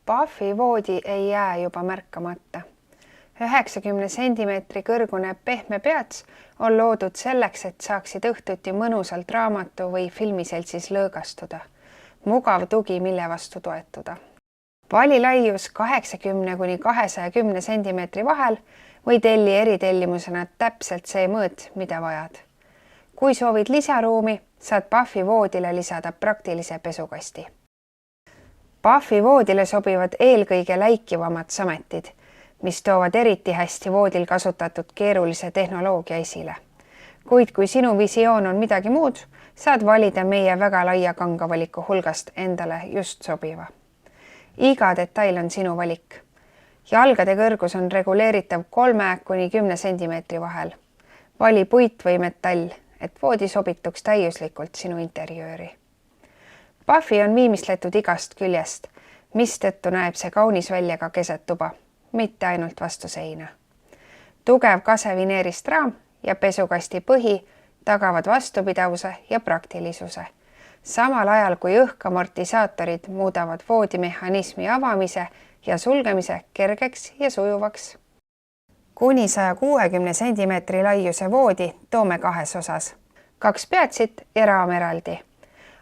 Puffi voodi ei jää juba märkamata. 90 sentimeetri kõrgune pehme peats on loodud selleks, et saaksid õhtuti mõnusalt raamatu või filmiseltsis lõõgastuda. Mugav tugi, mille vastu toetuda. Vali laius 80 kuni 210 sentimeetri vahel või telli eritellimusena täpselt see mõõt, mida vajad. Kui soovid lisaruumi, saad Puffi voodile lisada praktilise pesukasti. Puffi voodile sobivad eelkõige läikivamad sametid, mis toovad eriti hästi voodil kasutatud keerulise tehnoloogia esile. Kuid kui sinu visioon on midagi muud, saad valida meie väga laia kangavaliku hulgast endale just sobiva. Iga detail on sinu valik. Jalgade kõrgus on reguleeritav 3 kuni 10 sentimeetri vahel. Vali puit või metall, et voodi sobituks täiuslikult sinu interjööri. Puffi on viimistletud igast küljest, mistõttu näeb see kaunis välja ka keset tuba, mitte ainult vastu seina. Tugev kasevineerist raam ja pesukasti põhi tagavad vastupidavuse ja praktilisuse. Samal ajal kui õhkamortisaatorid muudavad voodimehhanismi avamise ja sulgemise kergeks ja sujuvaks. Kuni 160 sentimeetri laiuse voodi toome 2 osas. 2 peatsit ja raam eraldi.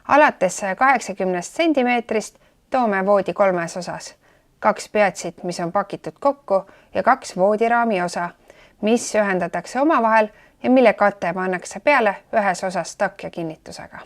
Alates 180 sentimeetrist toome voodi 3 osas. 2 peatsit, mis on pakitud kokku ja 2 voodiraami osa, mis ühendatakse omavahel ja mille kate pannakse peale ühes osas takja kinnitusega.